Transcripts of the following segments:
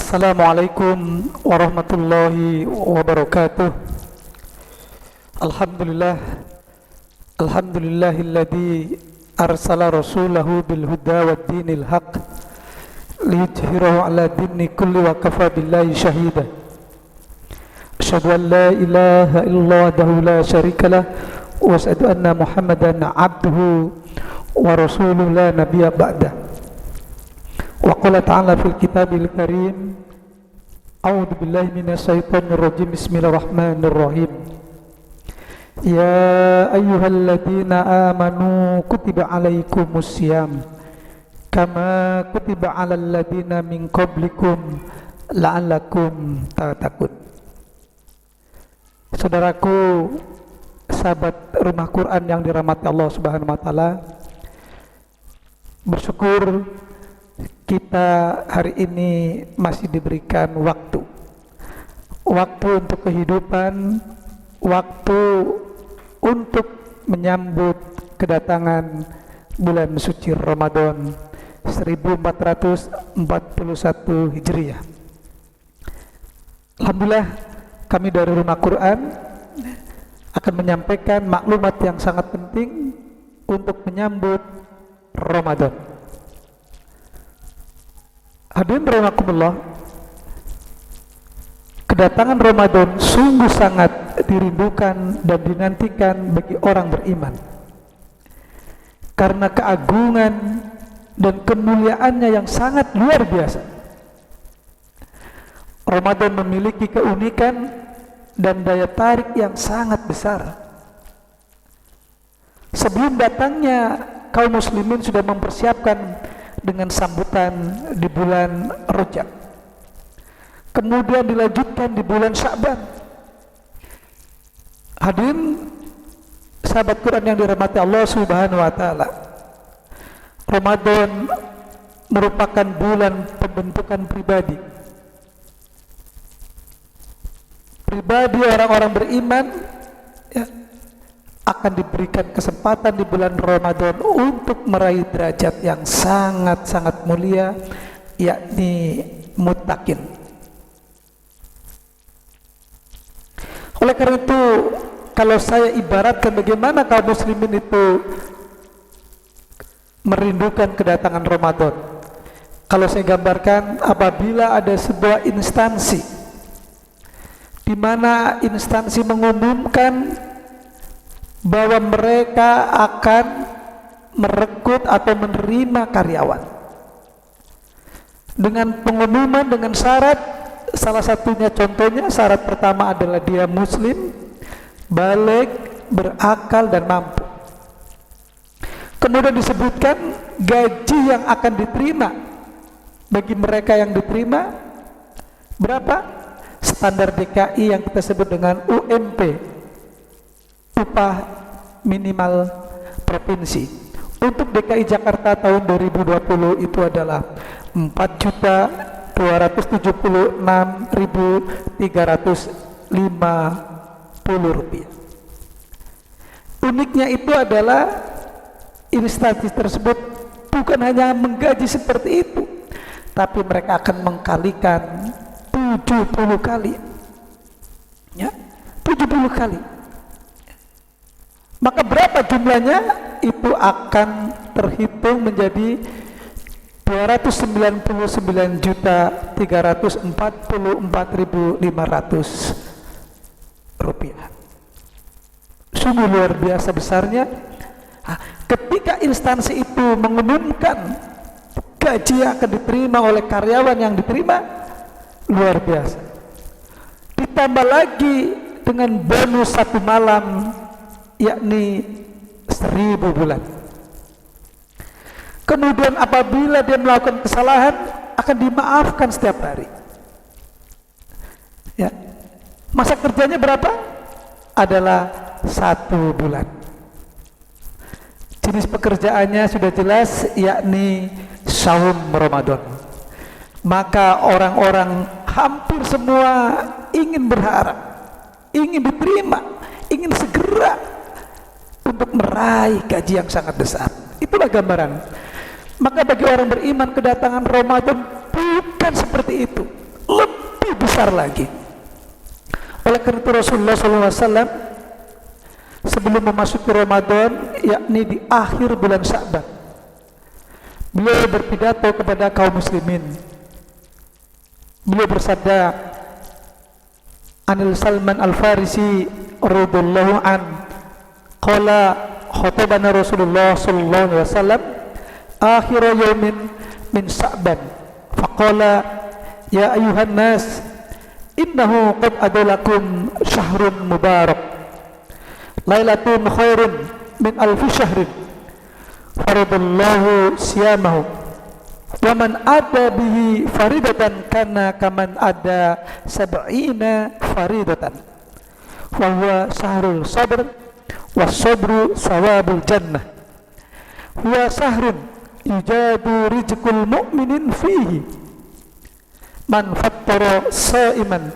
Assalamualaikum warahmatullahi wabarakatuh. Alhamdulillah, alhamdulillahilladzi arsala rasulahu bil huda wad dinil haq liyudhhirahu ala dini kulli wa kafa billahi shahida. Asyhadu an la ilaha illallah wahdahu la syarikalah wa asyhadu anna Muhammadan abduhu wa rasuluhu la nabiyya ba'dah. Wa qala ta'ala fil kitabil karim, a'udzu billahi minasyaitonir rajim, bismillahirrahmanirrahim. Ya ayyuhalladzina amanu kutiba alaikumus syiyam kama kutiba alal ladzina min qablikum la'allakum tattaqun. Saudaraku, sahabat rumah Quran yang dirahmati Allah Subhanahu wa taala, bersyukur kita hari ini masih diberikan waktu untuk kehidupan, waktu untuk menyambut kedatangan bulan suci Ramadan 1441 Hijriah. Alhamdulillah, kami dari Rumah Quran akan menyampaikan maklumat yang sangat penting untuk menyambut Ramadan. Hadirin rahimakumullah, kedatangan Ramadan sungguh sangat dirindukan dan dinantikan bagi orang beriman, karena keagungan dan kemuliaannya yang sangat luar biasa. Ramadan memiliki keunikan dan daya tarik yang sangat besar. Sebelum datangnya, kaum muslimin sudah mempersiapkan dengan sambutan di bulan Rajab, kemudian dilanjutkan di bulan Sya'ban. Hadirin sahabat Quran yang dirahmati Allah Subhanahu wa taala, Ramadan merupakan bulan pembentukan pribadi orang-orang beriman, ya, akan diberikan kesempatan di bulan Ramadan untuk meraih derajat yang sangat-sangat mulia, yakni muttaqin. Oleh karena itu, kalau saya ibaratkan bagaimana kaum muslimin itu merindukan kedatangan Ramadan, kalau saya gambarkan, apabila ada sebuah instansi di mana instansi mengumumkan bahwa mereka akan merekrut atau menerima karyawan dengan pengumuman, dengan syarat, salah satunya contohnya syarat pertama adalah dia muslim, baligh, berakal dan mampu. Kemudian disebutkan gaji yang akan diterima bagi mereka yang diterima berapa? Standar DKI yang kita sebut dengan UMP, upah minimal provinsi. Untuk DKI Jakarta tahun 2020 itu adalah 4.276.350 rupiah. Uniknya itu adalah instansi tersebut bukan hanya menggaji seperti itu, tapi mereka akan mengkalikan 70 kali, ya, 70 kali. Maka berapa jumlahnya? Itu akan terhitung menjadi 299.344.500 rupiah. Sungguh luar biasa besarnya. Ketika instansi itu mengumumkan gaji yang akan diterima oleh karyawan yang diterima, luar biasa. Ditambah lagi dengan bonus 1 malam, yakni 1000 bulan. Kemudian apabila dia melakukan kesalahan, akan dimaafkan setiap hari. Ya. Masa kerjanya berapa? Adalah 1 bulan. Jenis pekerjaannya sudah jelas, yakni saum Ramadan. Maka orang-orang hampir semua ingin berharap, ingin diterima, ingin segera untuk meraih gaji yang sangat besar. Itulah gambaran. Maka bagi orang beriman, kedatangan Ramadan bukan seperti itu. lebih besar lagi. Oleh karena itu Rasulullah SAW sebelum memasuki Ramadan, yakni di akhir bulan Sya'ban, beliau berpidato kepada kaum muslimin. Beliau bersabda, Anil Salman Al-Farisi radhiyallahu an qala khatabana Rasulullah sallallahu alaihi wasallam akhir yaumin min Sya'ban faqala ya ayuhan nas innahu qad adalakum syahrun mubarak lailatun khairun min alfi syahrin faradallahu siyamahu wa man ada bihi faridatan kana kaman ada sab'ina faridatan wa huwa syahrul sabr was sabru sawabul jannah huwa syahrun yujadu rizqul mu'minin fihi man fattara sa'iman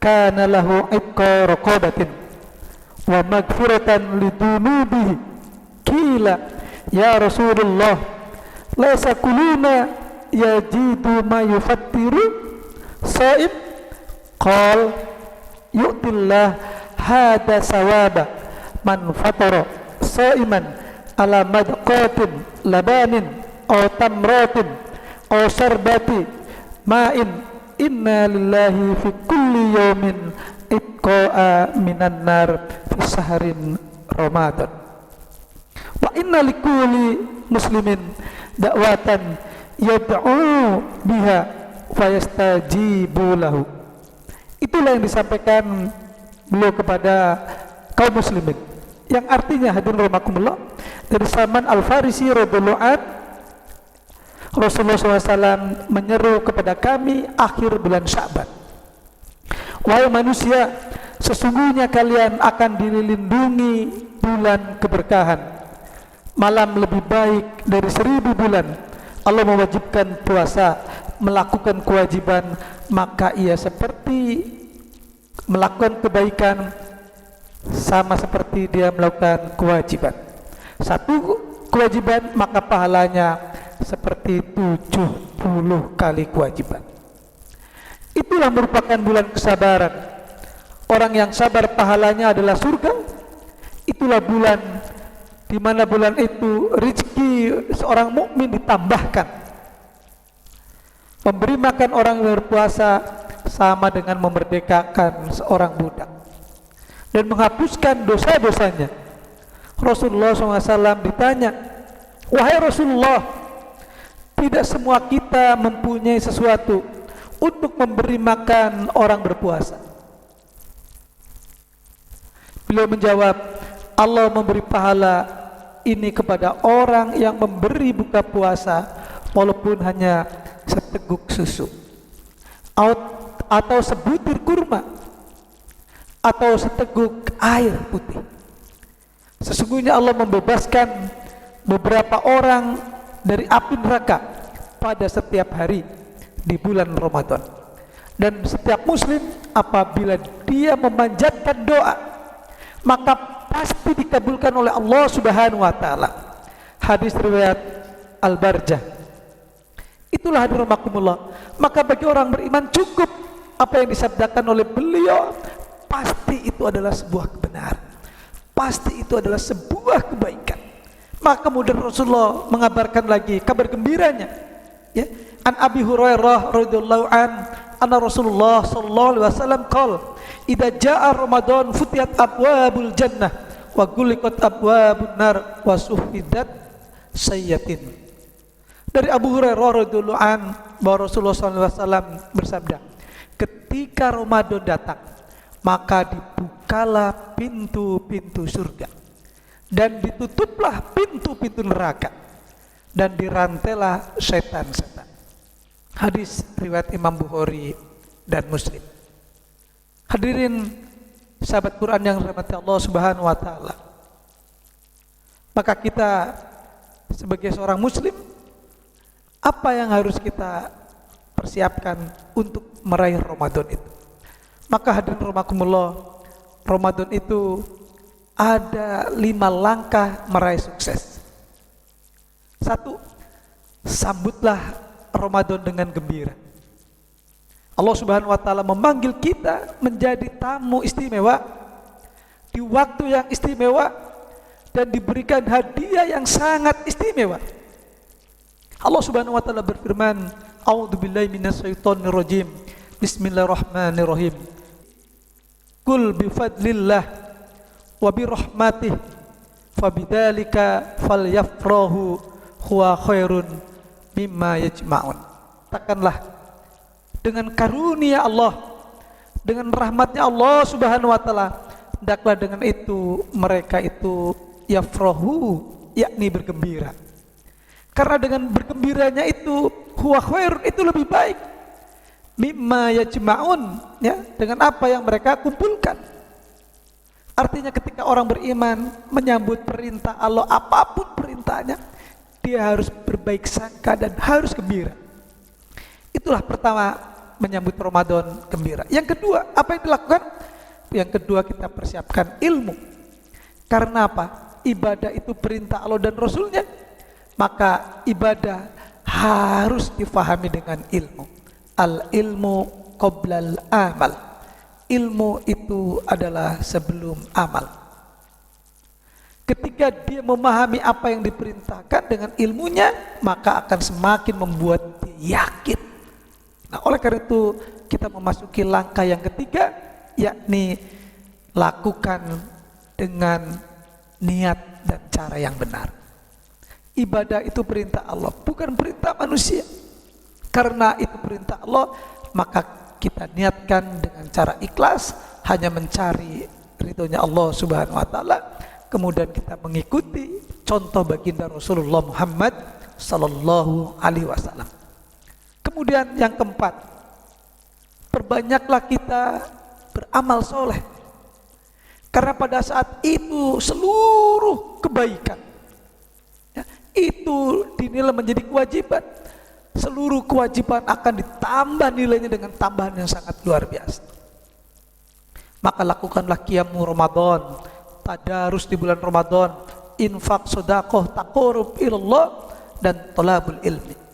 kana lahu itqa raqabatin wa magfiratan lidunubihi qila ya Rasulullah laysa kuluna yajidu ma yufattiru sa'im qal yu'tillah hada sawaba man fattara sa'iman ala madqatin labanin aw tamratin aw syarbati ma'in inna lillahi fi kulli yawmin itqa'a minan nar fi sahrin Ramadan wa inna likulli muslimin da'watan yad'u biha fayastajibu lahu. Itulah yang disampaikan beliau kepada kaum muslimin, yang artinya hadirin rahimakumullah, dari Salman Al-Farisi radhiyallahu an, Rasulullah SAW menyeru kepada kami akhir bulan Sya'ban, wahai manusia, sesungguhnya kalian akan dilindungi bulan keberkahan, malam lebih baik dari 1000 bulan. Allah mewajibkan puasa, melakukan kewajiban, maka ia seperti melakukan kebaikan sama seperti dia melakukan kewajiban. Satu kewajiban maka pahalanya seperti 70 kali kewajiban. Itulah merupakan bulan kesabaran. Orang yang sabar pahalanya adalah surga. Itulah bulan di mana bulan itu rezeki seorang mukmin ditambahkan. Memberi makan orang yang berpuasa sama dengan memerdekakan seorang budak dan menghapuskan dosa-dosanya. Rasulullah SAW ditanya, wahai Rasulullah, tidak semua kita mempunyai sesuatu untuk memberi makan orang berpuasa. Beliau menjawab, Allah memberi pahala ini kepada orang yang memberi buka puasa walaupun hanya seteguk susu atau sebutir kurma atau seteguk air putih. Sesungguhnya Allah membebaskan beberapa orang dari api neraka pada setiap hari di bulan Ramadan. Dan setiap muslim apabila dia memanjatkan doa, maka pasti dikabulkan oleh Allah Subhanahu wa taala. Hadis riwayat Al-Barjah. Itulah hadirin rahimakumullah. Maka bagi orang beriman cukup apa yang disabdakan oleh beliau, pasti itu adalah sebuah kebenaran. Pasti itu adalah sebuah kebaikan. Maka kemudian Rasulullah mengabarkan lagi kabar gembiranya, ya. An Abi Hurairah radhiyallahu an, anna Rasulullah sallallahu alaihi wasallam qala, idza jaa Ramadan futiyat abwabul jannah wa guliqat abwabun nar wa sufidat sayyatin. Dari Abu Hurairah radhiyallahu an bahwa Rasulullah sallallahu alaihi wasallam bersabda, ketika Ramadan datang, maka dibukalah pintu-pintu surga dan ditutuplah pintu-pintu neraka dan dirantailah setan-setan. Hadis riwayat Imam Bukhari dan Muslim. Hadirin sahabat Quran yang dirahmati Allah Subhanahu wa taala. Maka kita sebagai seorang muslim, apa yang harus kita persiapkan untuk meraih Ramadan itu? Maka hadirin rahimakumullah, Ramadan itu ada 5 langkah meraih sukses. 1, sambutlah Ramadan dengan gembira. Allah Subhanahu wa taala memanggil kita menjadi tamu istimewa di waktu yang istimewa dan diberikan hadiah yang sangat istimewa. Allah Subhanahu wa taala berfirman, "A'udzubillahi minasyaitonirrajim. Bismillahirrahmanirrahim. Qul bifadlillah wa birahmatih fabidzalika falyafrahu huwa khairun mimma yajma'un." Katakanlah, dengan karunia Allah, dengan rahmatnya Allah Subhanahu wa taala, hendaklah dengan itu mereka itu yafrahu, yakni bergembira. Karena dengan bergembiranya itu huwa khairun, itu lebih baik mimma yajma'un, ya, dengan apa yang mereka kumpulkan. Artinya ketika orang beriman menyambut perintah Allah, apapun perintahnya, dia harus berbaik sangka dan harus gembira. Itulah pertama, menyambut Ramadan gembira. Yang kedua, apa yang dilakukan? Yang kedua, kita persiapkan ilmu. Karena apa? Ibadah itu perintah Allah dan Rasulnya, maka ibadah harus difahami dengan ilmu. Al ilmu qoblal amal. Ilmu itu adalah sebelum amal. Ketika dia memahami apa yang diperintahkan dengan ilmunya, maka akan semakin membuat dia yakin. Nah, oleh karena itu kita memasuki langkah yang ketiga, yakni lakukan dengan niat dan cara yang benar. Ibadah itu perintah Allah, bukan perintah manusia. Karena itu perintah Allah, maka kita niatkan dengan cara ikhlas, hanya mencari ridhonya Allah Subhanahu wa taala. Kemudian kita mengikuti contoh baginda Rasulullah Muhammad sallallahu alaihi wasallam. Kemudian yang keempat, perbanyaklah kita beramal soleh. Karena pada saat itu seluruh kebaikan, ya, itu dinilai menjadi kewajiban. Seluruh kewajiban akan ditambah nilainya dengan tambahan yang sangat luar biasa. Maka lakukanlah qiyamu Ramadan, tadarus di bulan Ramadan, infak, sedekah, taqarrub ilallah, dan thalabul ilmi.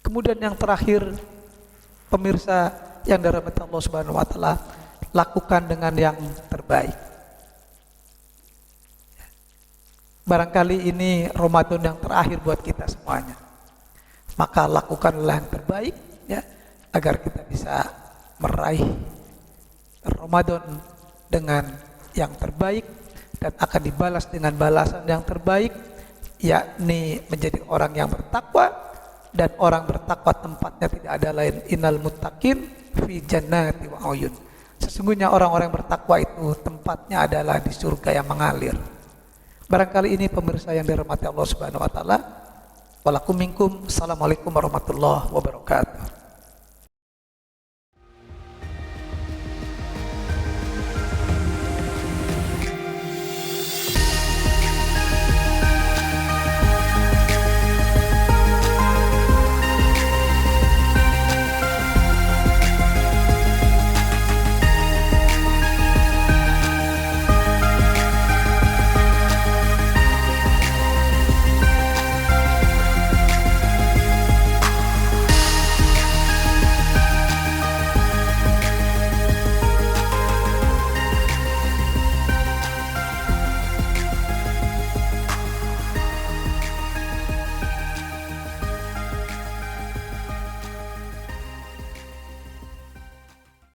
Kemudian yang terakhir, pemirsa yang dirahmati Allah Subhanahu wa taala, lakukan dengan yang terbaik. Barangkali ini Ramadan yang terakhir buat kita semuanya. Maka lakukanlah yang terbaik, ya, agar kita bisa meraih Ramadan dengan yang terbaik dan akan dibalas dengan balasan yang terbaik, yakni menjadi orang yang bertakwa. Dan orang bertakwa tempatnya tidak ada lain, innal muttaqin fi jannati wa uyun. Sesungguhnya orang-orang bertakwa itu tempatnya adalah di surga yang mengalir. Barangkali ini pemirsa yang dirahmati Allah Subhanahu wa taala. Walakum minkum. Assalamualaikum warahmatullahi wabarakatuh.